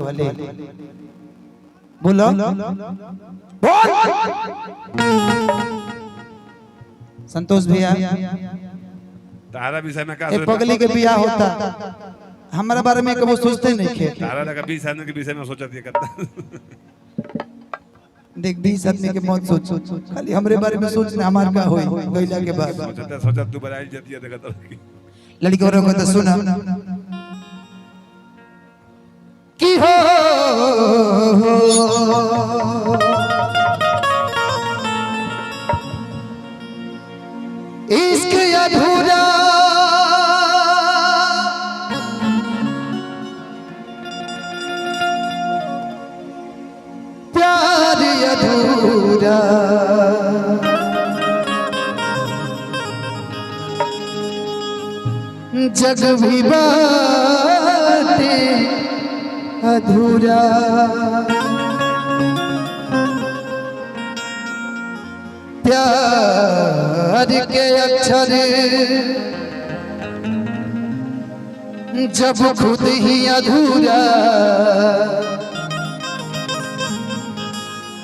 वाले बोलो बोल संतोष भैया तारा विषय में का पगली के बियाह होता हमारा बारे में कबो सोचते नहीं खे तारा लगा 20 आदमी के विषय में सोचत ये करता देख 20 आदमी के मौत सोच खाली हमरे बारे में सोचना हमार का होई गइला के बाद सोचत तू बराई जतिया देखत लड़की और को तो सुना की हो इश्क अधूरा प्यार अधूरा जग भी बाटे अधूरा प्यार के अक्षर जब खुद ही अधूरा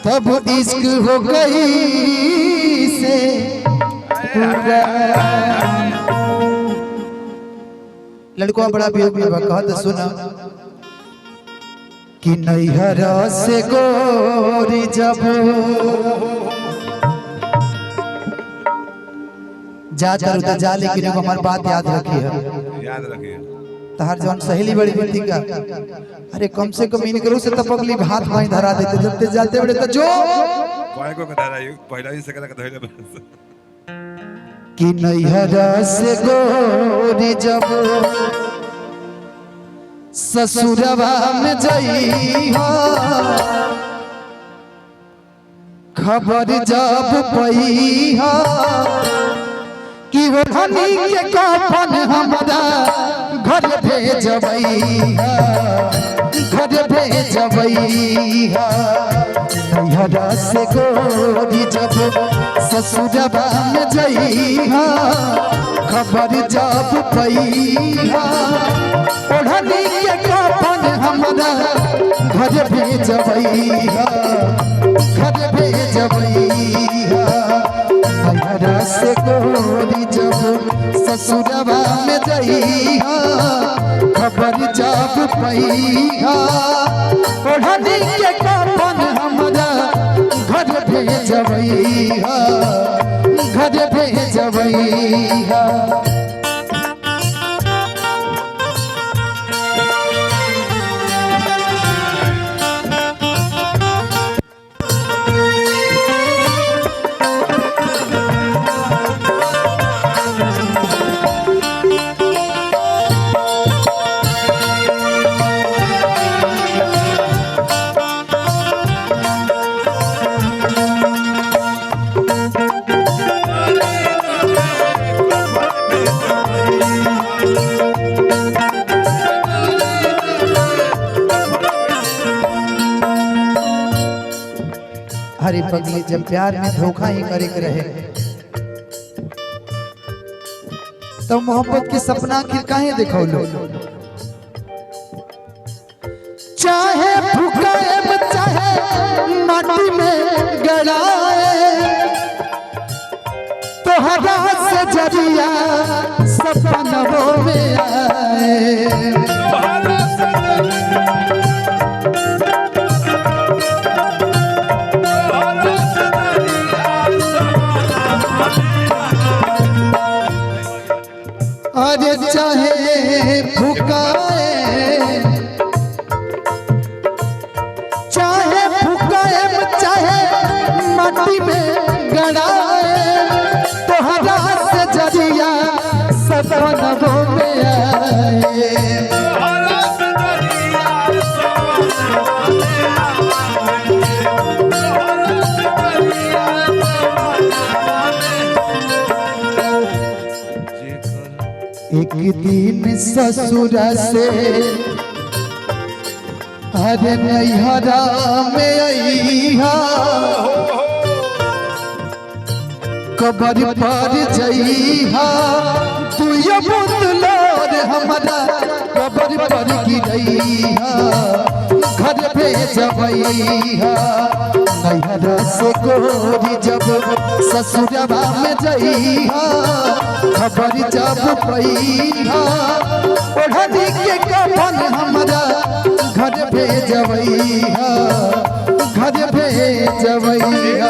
तब इश्क हो गई से पूरा। लड़कों बड़ा वियोग में कहत सुना कि नैहरा से गोरी जब जा करू तो जा लेकिन हमारी बात याद रखी है तहार जौन सहेली बड़ी बेटी का अरे कम से कम इन करो से तपकली हाथ भाई धरा देते जब ते जाते बड़े तो जो कोई को धरा पहला ही से कदा धइले कि नैहरा से गोरी जब ससुरवा में जइहा खबर जब पइहा कि वो धनी के कफन हमरा घर भेजबइहा घर भेजबइहा नैहरा से गोरी जब ससुरवा में जइहा खबर जब पइहा ओढ़नी के कफन हमरा घर भेजबइहा घर भेजबइहा नैहरा से गोरी जब ससुरवा में जइहा खबर जब पइहा ओढ़नी के कफन हमरा घर भेजबइहा घर भेजबइहा। हरी पगली जब प्यार में धोखा ही करे के रहे तो मोहब्बत के सपना आखिर काहे देखो लो चाहे फुकाए चाहे माटी में गड़ाए तो हवा से जरिया सपनों में आए अरे चाहे फुकाए चाहे माटी में गड़ाए तो हवा से जरिया सपनों में आए एक दिन ससुरा से अरे नैहरा में अइहा कबर पर जइहा तू ये बुतलोर हमरा कबर पर गिरइहा भेजबैया नैहरा से गोरी जब ससुरबा में जइहा खबर जब पैहा ओढ़नी के कफन हमरा घर भेजबैया घर भेजबैया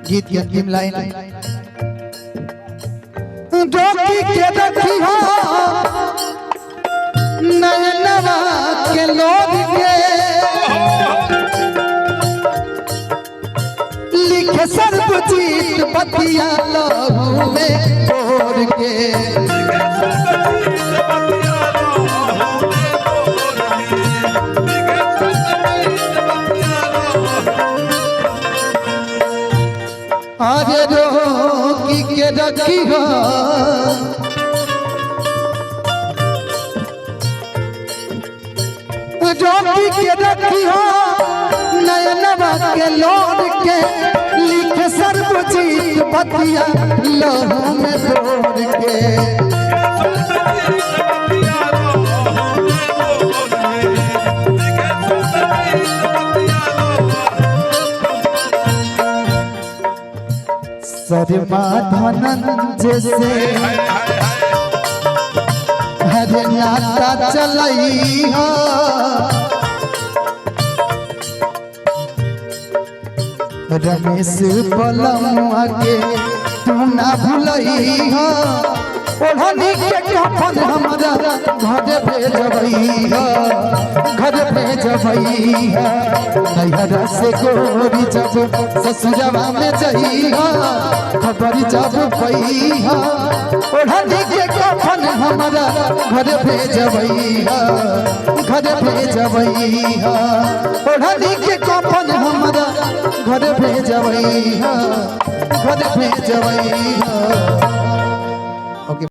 गीत की अंतिम लाइन डोकी के रखी हो नयनवा के लोग के लिखे सर्वजीत बतिया लहू में बोर के आगे रोकी के रखी हो रोकी के रखी हो नयनवा के लोड के लिख सर्वजीत बतिया लहू में बोर के शर्मा धनंजय से हरे नाता चलई हो रमेश बलमुआ के तू ना भूलई हो ओढ़नी के कफन हमरा घर भेजबैया घर भेजबैया नैहरा से गोरी जब ससुरबा में जइहा खबर जब पैहा ओढ़नी के कफन हमरा घर भेजबैया घर भेजबैया ओढ़नी के कफन हमरा घर भेजबैया घर भेजबैया